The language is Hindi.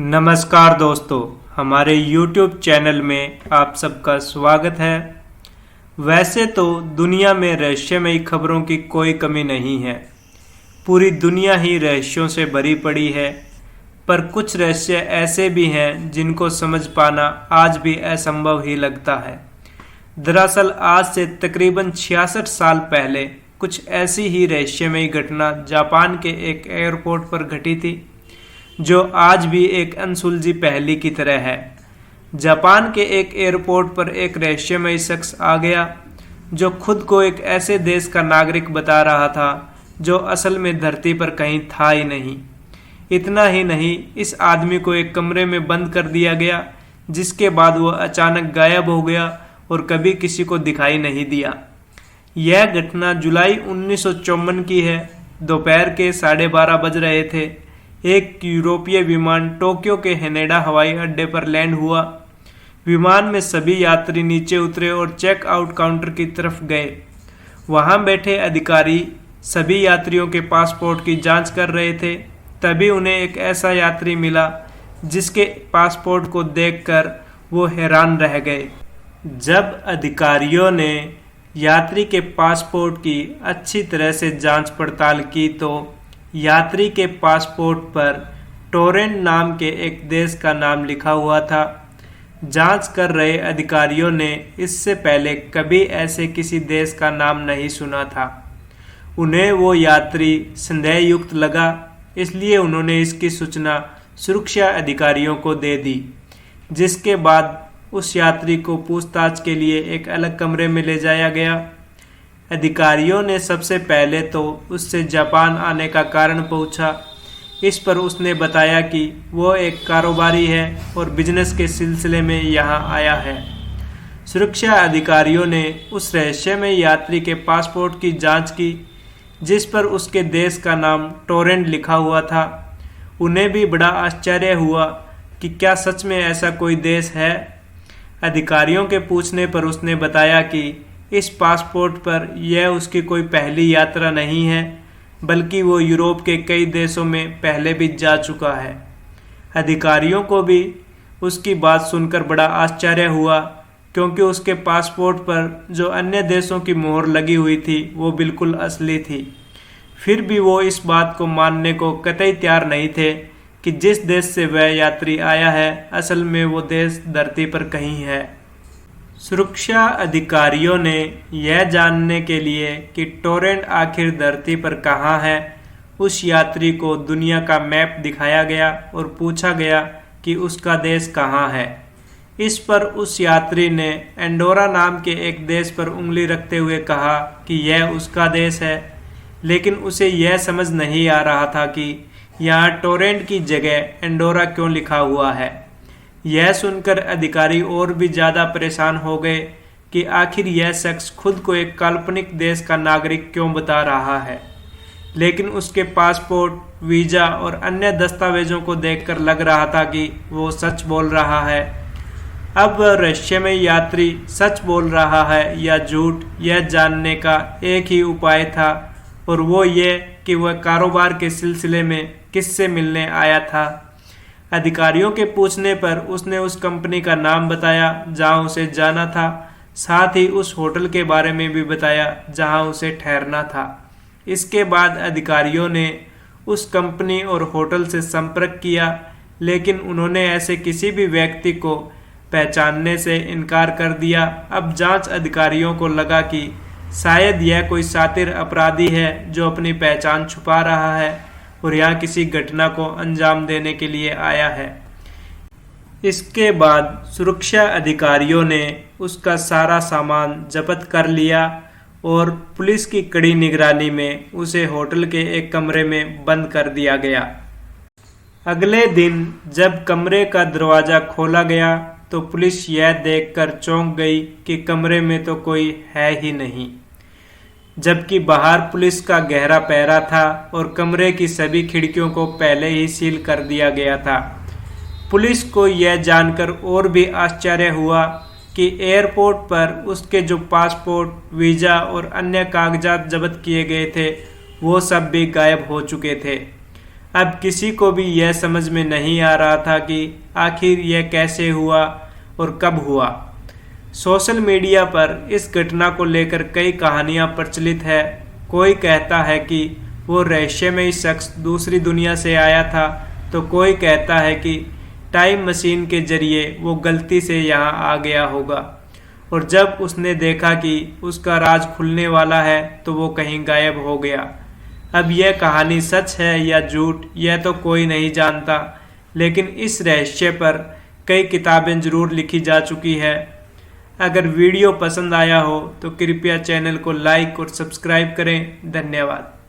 नमस्कार दोस्तों, हमारे YouTube चैनल में आप सबका स्वागत है। वैसे तो दुनिया में रहस्यमयी खबरों की कोई कमी नहीं है। पूरी दुनिया ही रहस्यों से भरी पड़ी है, पर कुछ रहस्य ऐसे भी हैं जिनको समझ पाना आज भी असंभव ही लगता है। दरअसल आज से तकरीबन 66 साल पहले कुछ ऐसी ही रहस्यमयी घटना जापान के एक एयरपोर्ट पर घटी थी, जो आज भी एक अनसुलझी पहेली की तरह है। जापान के एक एयरपोर्ट पर एक रहस्यमयी शख्स आ गया, जो खुद को एक ऐसे देश का नागरिक बता रहा था जो असल में धरती पर कहीं था ही नहीं। इतना ही नहीं, इस आदमी को एक कमरे में बंद कर दिया गया, जिसके बाद वह अचानक गायब हो गया और कभी किसी को दिखाई नहीं दिया। यह घटना जुलाई 1954 की है। दोपहर के 12:30 बज रहे थे। एक यूरोपीय विमान टोक्यो के हेनेडा हवाई अड्डे पर लैंड हुआ। विमान में सभी यात्री नीचे उतरे और चेक आउट काउंटर की तरफ गए। वहां बैठे अधिकारी सभी यात्रियों के पासपोर्ट की जांच कर रहे थे। तभी उन्हें एक ऐसा यात्री मिला जिसके पासपोर्ट को देखकर वो हैरान रह गए। जब अधिकारियों ने यात्री के पासपोर्ट की अच्छी तरह से जांच पड़ताल की तो यात्री के पासपोर्ट पर टोरेंट नाम के एक देश का नाम लिखा हुआ था। जांच कर रहे अधिकारियों ने इससे पहले कभी ऐसे किसी देश का नाम नहीं सुना था। उन्हें वो यात्री संदेहयुक्त लगा, इसलिए उन्होंने इसकी सूचना सुरक्षा अधिकारियों को दे दी, जिसके बाद उस यात्री को पूछताछ के लिए एक अलग कमरे में ले जाया गया। अधिकारियों ने सबसे पहले तो उससे जापान आने का कारण पूछा। इस पर उसने बताया कि वो एक कारोबारी है और बिजनेस के सिलसिले में यहाँ आया है। सुरक्षा अधिकारियों ने उस रहस्यमय यात्री के पासपोर्ट की जांच की, जिस पर उसके देश का नाम टोरेंट लिखा हुआ था। उन्हें भी बड़ा आश्चर्य हुआ कि क्या सच में ऐसा कोई देश है। अधिकारियों के पूछने पर उसने बताया कि इस पासपोर्ट पर यह उसकी कोई पहली यात्रा नहीं है, बल्कि वो यूरोप के कई देशों में पहले भी जा चुका है। अधिकारियों को भी उसकी बात सुनकर बड़ा आश्चर्य हुआ, क्योंकि उसके पासपोर्ट पर जो अन्य देशों की मोहर लगी हुई थी वो बिल्कुल असली थी। फिर भी वो इस बात को मानने को कतई तैयार नहीं थे कि जिस देश से वह यात्री आया है, असल में वो देश धरती पर कहीं है। सुरक्षा अधिकारियों ने यह जानने के लिए कि टोरेंट आखिर धरती पर कहाँ है, उस यात्री को दुनिया का मैप दिखाया गया और पूछा गया कि उसका देश कहाँ है। इस पर उस यात्री ने एंडोरा नाम के एक देश पर उंगली रखते हुए कहा कि यह उसका देश है, लेकिन उसे यह समझ नहीं आ रहा था कि यहाँ टोरेंट की जगह एंडोरा क्यों लिखा हुआ है। यह सुनकर अधिकारी और भी ज़्यादा परेशान हो गए कि आखिर यह शख्स खुद को एक काल्पनिक देश का नागरिक क्यों बता रहा है, लेकिन उसके पासपोर्ट, वीज़ा और अन्य दस्तावेजों को देखकर लग रहा था कि वो सच बोल रहा है। अब रहस्यमय यात्री सच बोल रहा है या झूठ, यह जानने का एक ही उपाय था, और वो ये कि वह कारोबार के सिलसिले में किससे मिलने आया था। अधिकारियों के पूछने पर उसने उस कंपनी का नाम बताया जहां उसे जाना था, साथ ही उस होटल के बारे में भी बताया जहां उसे ठहरना था। इसके बाद अधिकारियों ने उस कंपनी और होटल से संपर्क किया, लेकिन उन्होंने ऐसे किसी भी व्यक्ति को पहचानने से इनकार कर दिया। अब जांच अधिकारियों को लगा कि शायद यह कोई शातिर अपराधी है जो अपनी पहचान छुपा रहा है और यहाँ किसी घटना को अंजाम देने के लिए आया है। इसके बाद सुरक्षा अधिकारियों ने उसका सारा सामान जब्त कर लिया और पुलिस की कड़ी निगरानी में उसे होटल के एक कमरे में बंद कर दिया गया। अगले दिन जब कमरे का दरवाज़ा खोला गया तो पुलिस यह देखकर चौंक गई कि कमरे में तो कोई है ही नहीं, जबकि बाहर पुलिस का गहरा पहरा था और कमरे की सभी खिड़कियों को पहले ही सील कर दिया गया था। पुलिस को यह जानकर और भी आश्चर्य हुआ कि एयरपोर्ट पर उसके जो पासपोर्ट, वीज़ा और अन्य कागजात जब्त किए गए थे वो सब भी गायब हो चुके थे। अब किसी को भी यह समझ में नहीं आ रहा था कि आखिर यह कैसे हुआ और कब हुआ। सोशल मीडिया पर इस घटना को लेकर कई कहानियां प्रचलित है। कोई कहता है कि वो रहस्यमयी शख्स दूसरी दुनिया से आया था, तो कोई कहता है कि टाइम मशीन के जरिए वो गलती से यहाँ आ गया होगा और जब उसने देखा कि उसका राज खुलने वाला है तो वो कहीं गायब हो गया। अब यह कहानी सच है या झूठ, यह तो कोई नहीं जानता, लेकिन इस रहस्य पर कई किताबें जरूर लिखी जा चुकी है। अगर वीडियो पसंद आया हो तो कृपया चैनल को लाइक और सब्सक्राइब करें। धन्यवाद।